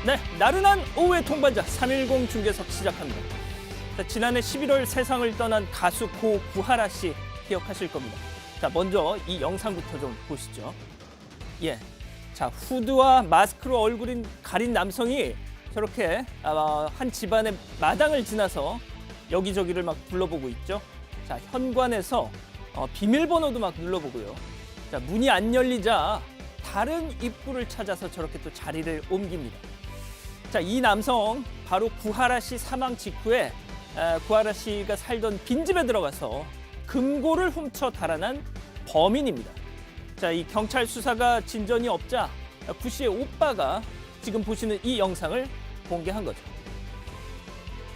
네, 나른한 오후의 통반자 310 중계석 시작합니다. 자, 지난해 11월 세상을 떠난 가수 고 구하라 씨 기억하실 겁니다. 자, 먼저 이 영상부터 좀 보시죠. 예, 자 후드와 마스크로 얼굴을 가린 남성이 저렇게 한 집안의 마당을 지나서 여기저기를 막 둘러보고 있죠. 자, 현관에서 비밀번호도 막 눌러보고요. 자, 문이 안 열리자 다른 입구를 찾아서 저렇게 또 자리를 옮깁니다. 자, 이 남성 바로 구하라 씨 사망 직후에 구하라 씨가 살던 빈집에 들어가서 금고를 훔쳐 달아난 범인입니다. 자, 이 경찰 수사가 진전이 없자 구 씨의 오빠가 지금 보시는 이 영상을 공개한 거죠.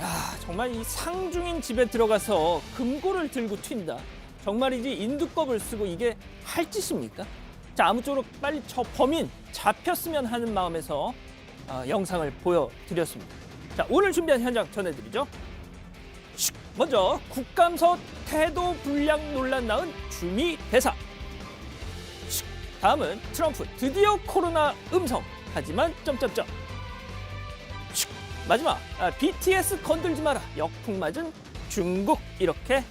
야, 정말 이 상중인 집에 들어가서 금고를 들고 튄다. 정말이지 인두껍을 쓰고 이게 할 짓입니까? 자, 아무쪼록 빨리 저 범인 잡혔으면 하는 마음에서 영상을 보여드렸습니다. 자, 오늘 준비한 현장 전해드리죠. 먼저 국감서 태도 불량 논란 낳은 주미 대사. 다음은 트럼프 드디어 코로나 음성. 하지만 점점점. 마지막 BTS 건들지 마라. 역풍 맞은 중국. 이렇게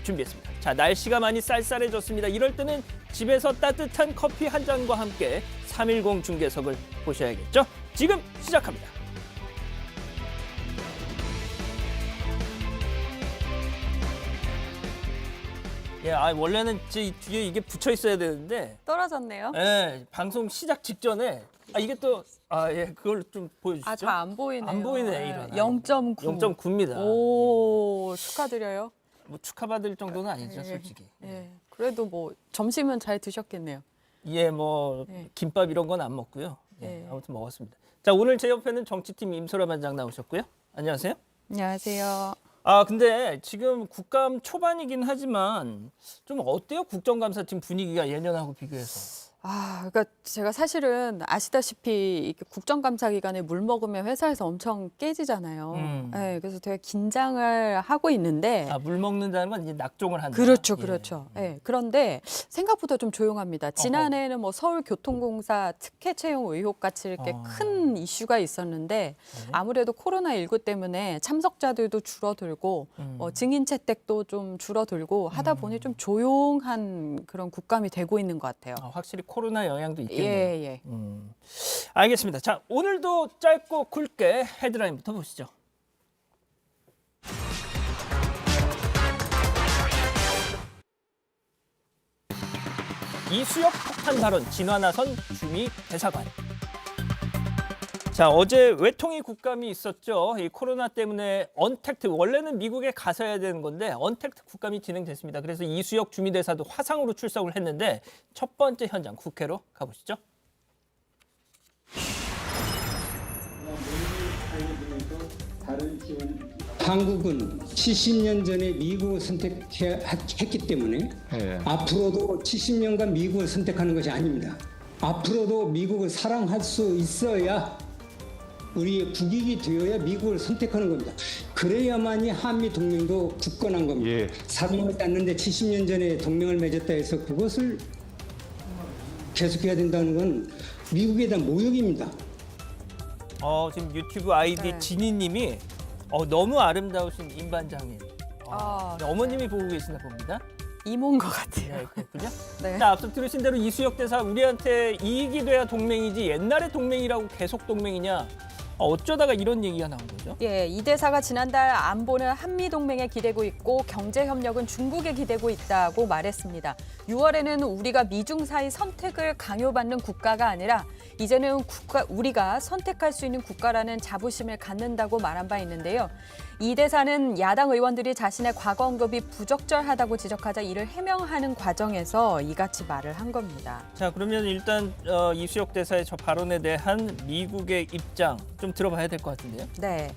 준비했습니다. 자, 날씨가 많이 쌀쌀해졌습니다. 이럴 때는 집에서 따뜻한 커피 한 잔과 함께 310 중계석을 보셔야겠죠. 지금 시작합니다. 예, 원래는 제 뒤에 이게 붙여 있어야 되는데 떨어졌네요. 예, 방송 시작 직전에 이게 또 예, 그걸 좀 보여주시죠. 잘 안 보이네요. 안 보이네, 이런. 0.9. 0.9입니다. 오, 축하드려요. 뭐 축하받을 정도는 아니죠, 예, 솔직히. 예. 그래도 뭐 점심은 잘 드셨겠네요. 예, 뭐 예. 김밥 이런 건 안 먹고요. 예, 예. 아무튼 먹었습니다. 자, 오늘 제 옆에는 정치팀 임소라 반장 나오셨고요. 안녕하세요. 안녕하세요. 근데 지금 국감 초반이긴 하지만 좀 어때요? 국정감사팀 분위기가 예년하고 비교해서. 그러니까 제가 사실은 아시다시피 이렇게 국정감사 기간에 물 먹으면 회사에서 엄청 깨지잖아요. 네, 그래서 되게 긴장을 하고 있는데. 물 먹는다는 건 이제 낙종을 한다. 그렇죠, 예. 그렇죠. 네, 그런데 생각보다 좀 조용합니다. 지난해에는 뭐 서울교통공사 특혜 채용 의혹 같이 이렇게 큰 이슈가 있었는데 아무래도 코로나19 때문에 참석자들도 줄어들고 증인 채택도 좀 줄어들고 하다 보니 좀 조용한 그런 국감이 되고 있는 것 같아요. 확실히 코로나 영향도 있겠네요. 예, 예. 알겠습니다. 자, 오늘도 짧고 굵게 헤드라인부터 보시죠. 이수혁 폭탄 발언 진화 나선 주미 대사관. 자, 어제 외통위 국감이 있었죠. 이 코로나 때문에 언택트, 원래는 미국에 가서 해야 되는 건데 언택트 국감이 진행됐습니다. 그래서 이수혁 주미대사도 화상으로 출석을 했는데 첫 번째 현장 국회로 가보시죠. 한국은 70년 전에 미국을 선택했기 때문에 앞으로도 70년간 미국을 선택하는 것이 아닙니다. 앞으로도 미국을 사랑할 수 있어야 우리의 국익이 되어야 미국을 선택하는 겁니다. 그래야만이 한미 동맹도 굳건한 겁니다. 예. 사랑하지 않는데 70년 전에 동맹을 맺었다 해서 그것을 계속해야 된다는 건 미국에 대한 모욕입니다. 지금 유튜브 아이디 네. 진희님이 너무 아름다우신 임 반장님. 네. 어머님이 보고 계시나 봅니다. 이모인 것 같아요. 네, 그렇군요. 네. 자, 앞서 들으신 대로 이수혁 대사 우리한테 이익이 돼야 동맹이지 옛날의 동맹이라고 계속 동맹이냐. 어쩌다가 이런 얘기가 나온 거죠? 예, 이 대사가 지난달 안보는 한미 동맹에 기대고 있고 경제 협력은 중국에 기대고 있다고 말했습니다. 6월에는 우리가 미중 사이 선택을 강요받는 국가가 아니라 이제는 우리가 선택할 수 있는 국가라는 자부심을 갖는다고 말한 바 있는데요. 이 대사는 야당 의원들이 자신의 과거 언급이 부적절하다고 지적하자 이를 해명하는 과정에서 이같이 말을 한 겁니다. 자, 그러면 일단 이수혁 대사의 저 발언에 대한 미국의 입장 좀 들어봐야 될 것 같은데요. 네.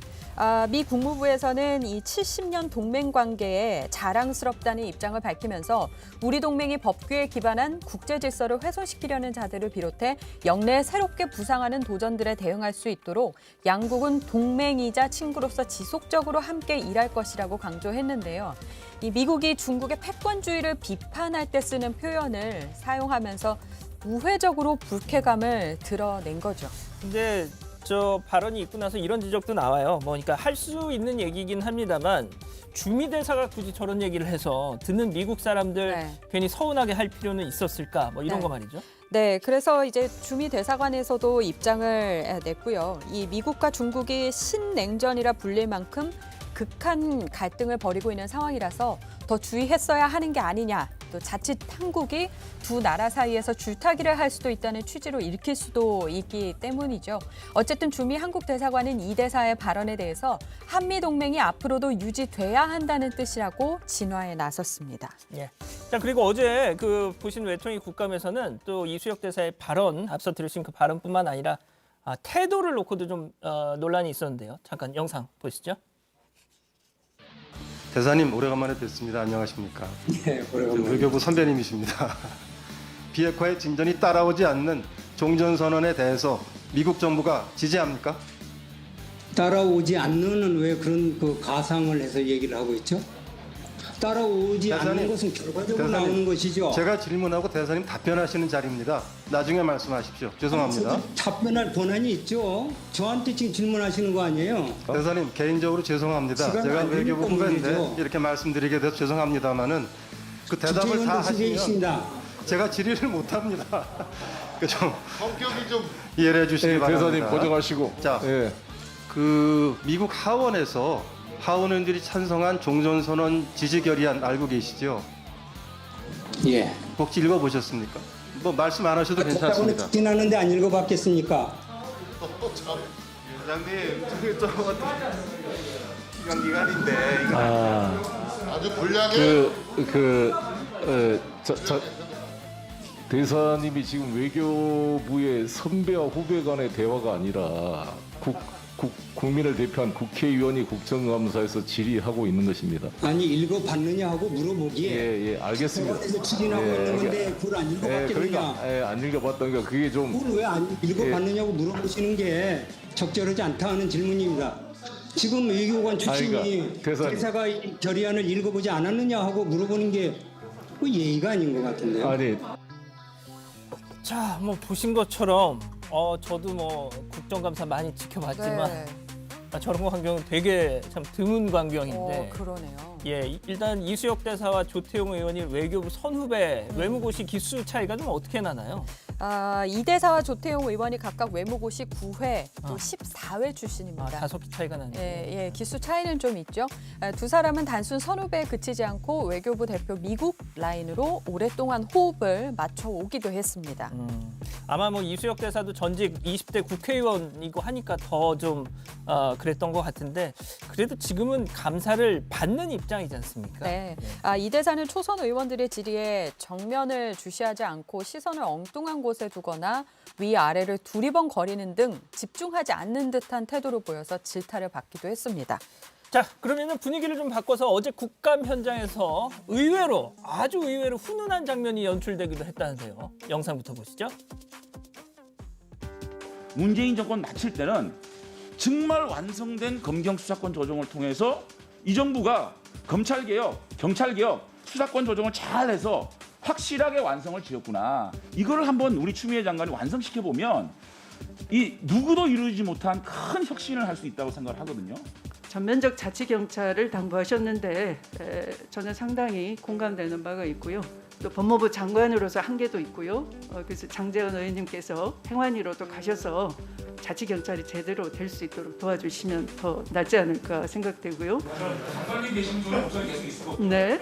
미 국무부에서는 이 70년 동맹 관계에 자랑스럽다는 입장을 밝히면서 우리 동맹이 법규에 기반한 국제 질서를 훼손시키려는 자들을 비롯해 영내에 새롭게 부상하는 도전들에 대응할 수 있도록 양국은 동맹이자 친구로서 지속적으로 함께 일할 것이라고 강조했는데요. 이 미국이 중국의 패권주의를 비판할 때 쓰는 표현을 사용하면서 우회적으로 불쾌감을 드러낸 거죠. 근데 저 발언이 있고 나서 이런 지적도 나와요. 그러니까 할 수 있는 얘기긴 합니다만 주미 대사가 굳이 저런 얘기를 해서 듣는 미국 사람들 네. 괜히 서운하게 할 필요는 있었을까? 뭐 이런 네. 거 말이죠. 네, 그래서 이제 주미 대사관에서도 입장을 냈고요. 이 미국과 중국이 신냉전이라 불릴 만큼 극한 갈등을 벌이고 있는 상황이라서 더 주의했어야 하는 게 아니냐. 또 자칫 한국이 두 나라 사이에서 줄타기를 할 수도 있다는 취지로 읽힐 수도 있기 때문이죠. 어쨌든 주미 한국 대사관은 이 대사의 발언에 대해서 한미 동맹이 앞으로도 유지돼야 한다는 뜻이라고 진화에 나섰습니다. 예. 자, 그리고 어제 그 보신 외통위 국감에서는 또 이수혁 대사의 발언, 앞서 들으신 그 발언뿐만 아니라 태도를 놓고도 좀 논란이 있었는데요. 잠깐 영상 보시죠. 대사님 오래간만에 뵙습니다. 안녕하십니까? 네, 오래간만에. 외교부 선배님이십니다. 비핵화의 진전이 따라오지 않는 종전선언에 대해서 미국 정부가 지지합니까? 따라오지 않는 왜 그런 그 가상을 해서 얘기를 하고 있죠? 따라오지 않는 대사님, 것은 결과적으로 대사님, 나오는 것이죠. 제가 질문하고 대사님 답변하시는 자리입니다. 나중에 말씀하십시오. 죄송합니다. 답변할 권한이 있죠. 저한테 지금 질문하시는 거 아니에요? 대사님 개인적으로 죄송합니다. 시간 제가 안 외교부 되니까 후배인데 문제죠. 이렇게 말씀드리게 돼서 죄송합니다만은 그 대답을 다 국회의원도 하시면 수고이십니다. 제가 질의를 못합니다. 좀 성격이 좀 이해해 주시기 네, 바랍니다. 대사님 고정하시고. 자, 예. 그 미국 하원에서 하원의원들이 찬성한 종전선언 지지 결의안 알고 계시죠? 예. 혹시 읽어보셨습니까? 뭐 말씀 안 하셔도 그렇다고는 괜찮습니다. 지나는데 안 읽어봤겠습니까? 회장님, 저게 좀 기간인데 이거 아주 불량해. 대사님이 지금 외교부의 선배와 후배 간의 대화가 아니라 국민을 대표한 국회의원이 국정감사에서 질의하고 있는 것입니다. 아니 읽어봤느냐 하고 물어보기에 예, 알겠습니다. 그래서 질의하고 예, 있는 건데 그걸 안 읽어봤겠느냐. 그러니까 안 읽어봤다니까 그게 좀 그걸 왜 안 읽어봤느냐고 물어보시는 게 적절하지 않다 하는 질문입니다. 지금 외교관 출신이 그러니까 대사님. 대사가 이 결의안을 읽어보지 않았느냐 하고 물어보는 게 그 예의가 아닌 것 같은데요. 아니 자, 뭐 보신 것처럼 저도 뭐 국정감사 많이 지켜봤지만 네. 저런 광경은 되게 참 드문 광경인데. 그러네요. 예, 일단 이수혁 대사와 조태용 의원이 외교부 선후배 외무고시 기수 차이가 좀 어떻게 나나요? 이 대사와 조태용 의원이 각각 외무고시 9회 또 14회 출신입니다. 5개 차이가 나네요. 예, 기수 차이는 좀 있죠. 두 사람은 단순 선후배에 그치지 않고 외교부 대표 미국 라인으로 오랫동안 호흡을 맞춰오기도 했습니다. 아마 뭐 이수혁 대사도 전직 20대 국회의원이고 하니까 더 좀 그랬던 것 같은데 그래도 지금은 감사를 받는 입장이지 않습니까? 네. 이 대사는 초선 의원들의 질의에 정면을 주시하지 않고 시선을 엉뚱한 곳에 두거나 위아래를 두리번거리는 등 집중하지 않는 듯한 태도를 보여서 질타를 받기도 했습니다. 자, 그러면 분위기를 좀 바꿔서 어제 국감 현장에서 의외로 아주 의외로 훈훈한 장면이 연출되기도 했다는데요. 영상부터 보시죠. 문재인 정권 마칠 때는 정말 완성된 검경 수사권 조정을 통해서 이 정부가 검찰개혁, 경찰개혁, 수사권 조정을 잘해서 확실하게 완성을 지었구나. 이거를 한번 우리 추미애 장관이 완성시켜보면 이 누구도 이루지 못한 큰 혁신을 할 수 있다고 생각을 하거든요. 전면적 자치경찰을 당부하셨는데 저는 상당히 공감되는 바가 있고요. 또 법무부 장관으로서 한계도 있고요. 그래서 장제원 의원님께서 행안위로도 가셔서 자치경찰이 제대로 될 수 있도록 도와주시면 더 낫지 않을까 생각되고요. 장관님 계신 분은 목소리 계속 있고. 네.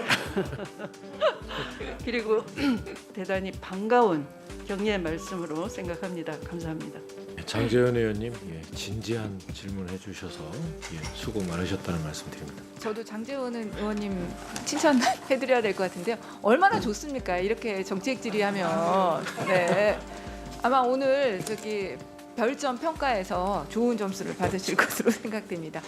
그리고 대단히 반가운 격려의 말씀으로 생각합니다. 감사합니다. 장제원 의원님 진지한 질문을 해주셔서 수고 많으셨다는 말씀드립니다. 저도 장제원 의원님 칭찬해드려야 될 것 같은데요. 얼마나 좋습니까? 이렇게 정책 질의하면. 네. 아마 오늘 별점 평가에서 좋은 점수를 받으실 것으로 생각됩니다.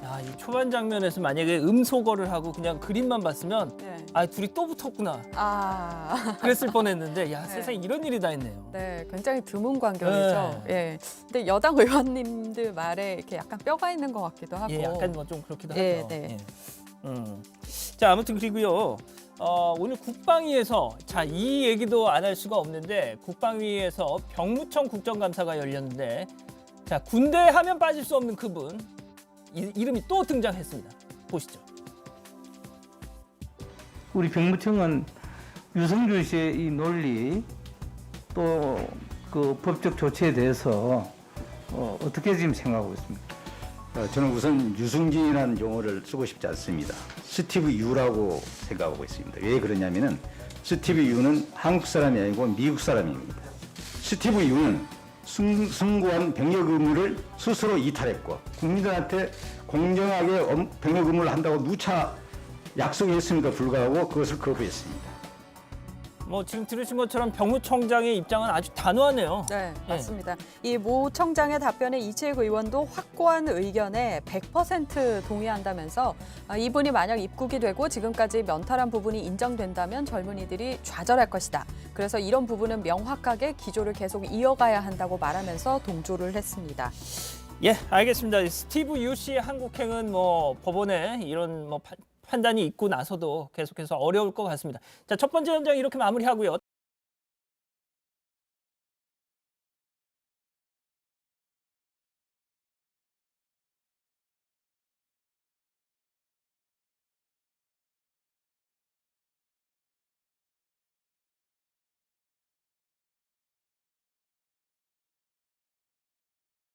야, 이 초반 장면에서 만약에 음소거를 하고 그냥 그림만 봤으면 네. 둘이 또 붙었구나. 아, 그랬을 뻔했는데 야, 네. 세상에 이런 일이 다 있네요. 네, 굉장히 드문 광경이죠. 예. 근데 여당 의원님들 말에 이렇게 약간 뼈가 있는 것 같기도 하고. 예, 약간 뭐 좀 그렇기도 예, 하죠. 네. 자, 아무튼 그리고요. 오늘 국방위에서 이 얘기도 안 할 수가 없는데 국방위에서 병무청 국정감사가 열렸는데 자, 군대 하면 빠질 수 없는 그분 이름이 또 등장했습니다. 보시죠. 우리 병무청은 유승준 씨의 이 논리 또 그 법적 조치에 대해서 어떻게 지금 생각하고 있습니까? 저는 우선 유승진이라는 용어를 쓰고 싶지 않습니다. 스티브 유라고 생각하고 있습니다. 왜 그러냐면은 스티브 유는 한국 사람이 아니고 미국 사람입니다. 스티브 유는 승고한 병역 의무를 스스로 이탈했고 국민들한테 공정하게 병역 의무를 한다고 누차 약속했음에도 불구하고 그것을 거부했습니다. 뭐 지금 들으신 것처럼 병무청장의 입장은 아주 단호하네요. 네, 맞습니다. 이 모 청장의 답변에 이채익 의원도 확고한 의견에 100% 동의한다면서 이분이 만약 입국이 되고 지금까지 면탈한 부분이 인정된다면 젊은이들이 좌절할 것이다. 그래서 이런 부분은 명확하게 기조를 계속 이어가야 한다고 말하면서 동조를 했습니다. 예, 알겠습니다. 스티브 유 씨의 한국행은 뭐 법원에 이런 뭐 판단이 있고 나서도 계속해서 어려울 것 같습니다. 자, 첫 번째 현장 이렇게 마무리하고요.